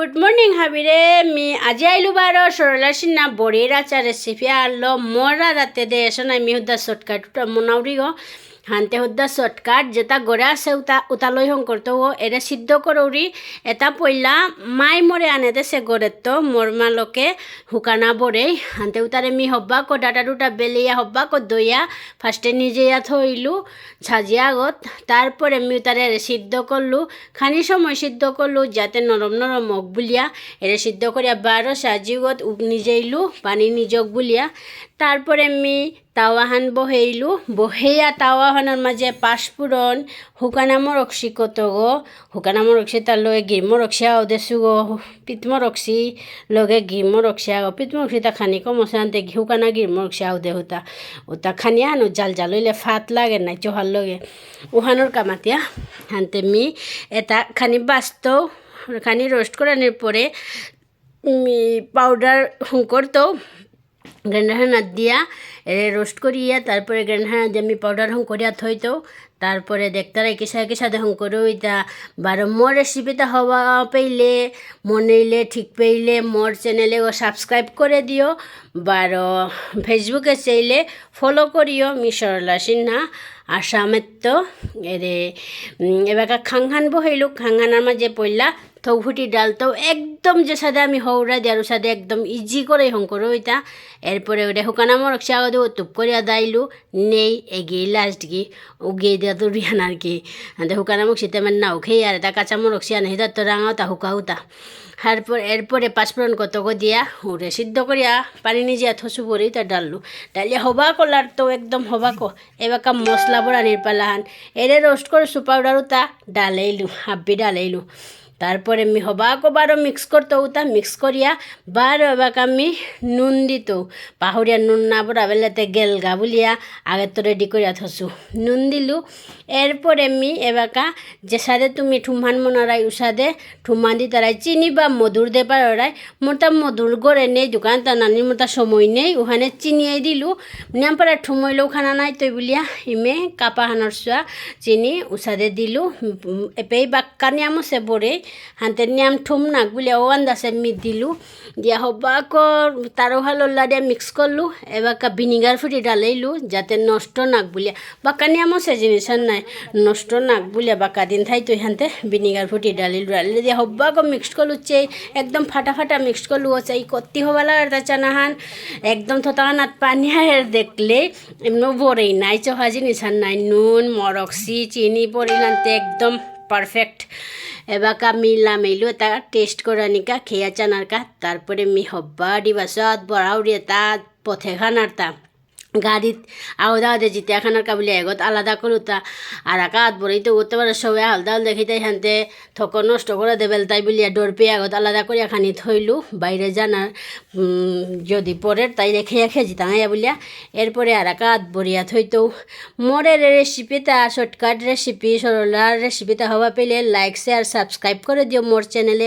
Good morning हाबिरे मी আজি আইলু বারো সরলা সিন্না বড়ির আচার রেসিপি আলো মরা রাতে দে এসো না আমি হুদা শর্টকাট মনাউরি গো হানতে হুদা শর্টকাট যেটা গড়া আছে উতালই হং করতো ও এরে সিদ্ধ করৌরি এটা পইলা মাই মরে আনে দেশে গড়ে তো মরমালকে হুকানা বড়ে হানতে উতারে মি হব্বা কো ডাটা দুটা বেলিয়া হব্বা কো দইয়া ফার্স্টে নিজে থইলু সাজিয়া আগত তারপরে আমি উতারে সিদ্ধ করলু খানি সময় সিদ্ধ করলু যাতে নরম নরম মগ বুলিয়া এরে সিদ্ধ করিয়া বারো সাজিগত নিজেইলু পানি নিজক বুলিয়া তারপরে আমি তাওয়াহান বহেইলু বহেয়া তাওয়াহানের মাঝে পাঁচফোড়ন শুকানা মরকসি কত গো শুকানা মরকসি তার লগে গির মরকসি আও দেছু গো পিত মরকসি লগে গির মরকসি আও পিত মরকসি তা খানি কমসে আনতে শুকানা গির মরকসি আও দে হুতা ওটা খানি আনো জাল জাল হইলে ফাত লাগে নাই চোহার লগে উহানোর কামাতিয়া হানতে মি এটা খানি বাস্ত খানি রোস্ট করানোর পরে পাউডার করতো গ্রাইন্ডার হানাত দিয়া রোস্ট করিয়া তারপরে গ্রাইন্ডার হানাত দিয়ে আমি পাউডার হং করিয়া থইতো তারপরে দেখতারা কিসা হং করে ওইটা বারো মোর রেসিপিটা হওয়া পেইলে মনেইলে ঠিক পেইলে মোর চ্যানেলে ও সাবস্ক্রাইব করে দিও বারো ফেসবুকে চাইলে ফলো করিও মি সরলা সিনহা আসামের তো এরে এবার খাংহান বহাইলু খাংহানার মাঝে পড়লা থৌফুটি ডাল তো একদম যে সাদে আমি হৌরা দিয়ে আর সাদে একদম ইজি করে হং করো ওইটা এরপরে ওটা শুকানা মরক চাও দেবো টুপ করিয়া দাইলু নেই এগিয়ে লাস্ট গিয়ে উগিয়ে দেওয়া তো রিহান আর কি শুকানা মুখ শীতে মানে নাও খেয়ে আর এটা কাঁচা মরক চিয়া নেই তো রাঙাও তা হুকা এরপরে পাঁচফোড়ন কত দিয়া উড়ে সিদ্ধ করিয়া পানি নিজে থসু পরি তা ডাললু ডালিয়া হবা কলার তো একদম হবা কো এবার মশলা বড়া নিরপালাহান এরে রোস্ট করে পাউডারও তা ডালাইলু হাব্বি ডালাইলু তারপরে আমি হবাকো বারো মিক্স করতো তা মিক্স করিয়া বারো এবার আমি নুন দিত পাহরিয়া নুন না বড়া বেলাতে গেলগা বলিয়া আগে তো রেডি করিয়া থসু নুন দিলু এরপরে আমি এবাকা যে সাদে তুমি ঠুমান মনারাই উসাদে ঠুমান দি তারাই চিনি বা মধুর দে পারাই মোটা মধুর গড়ে নেই দোকান তা নানির মোটা সময় নেই ওখানে চিনিয়াই দিলু নিয়াম পারা ঠুমইলেও খানা নাই তৈ বলিয়া ইমে কাপা হানর চুয়া চিনি উসাদে দিলু এপেই বাক্কা নিয়াম সে বড়ে হাতে নিয়াম ঠুম নাক বলিয়া ও আন্দাজে মি দিলু দিয়া হবাকো তারও ভালো দিয়া মিক্স করলু এবার ভিনিগার ফুটি ডালাইলু যাতে নষ্ট নাক বলিয়া বাক্কা নিয়ামও সে জিনিস নাই নষ্ট নাক বলিয়া বাক্কা দিন থাই তুই হানতে ভিনিগার ফুটি ডালিলে দিয়া হবাকো মিক্স করলু চেয়ে একদম ফাটা মিক্স করলু ও চাই কত্তি হবা লাগার তা চানাহান একদম থতাহানাত পানি আর দেখলে এমনি বড়েই নাই চহা জিনিস নাই নুন মরকসি চিনি পরিলানতে একদম পারফেক্ট এবার মিলাইলু এটা টেস্ট করা নিকা খেয়া চানার কা তারপরে মি হব্বা দিবাসত বড়াউরি তা পথে খানার তা গাড়িত আওদা আদে জিতে খানার কা বলে এগত আলাদা করু তা আর আকাত বড়ই তো করতে পারে সবাই হালদাল দেখি তাই হানতে থক নষ্ট করে দেবেল তাই বলিয়া ডর পেয়ে আগত আলাদা করিয়া খানি থইলু বাইরে জানার যদি পরের তাই রেখে খেয়েছি তাঙাইয়া বলিয়া এরপরে আর আকাত বড়িয়া থইতো মোরের রেসিপিটা শর্টকাট রেসিপি সরলার রেসিপিটা হওয়া পেলে লাইক শেয়ার সাবস্ক্রাইব করে দিও মোর চ্যানেলে।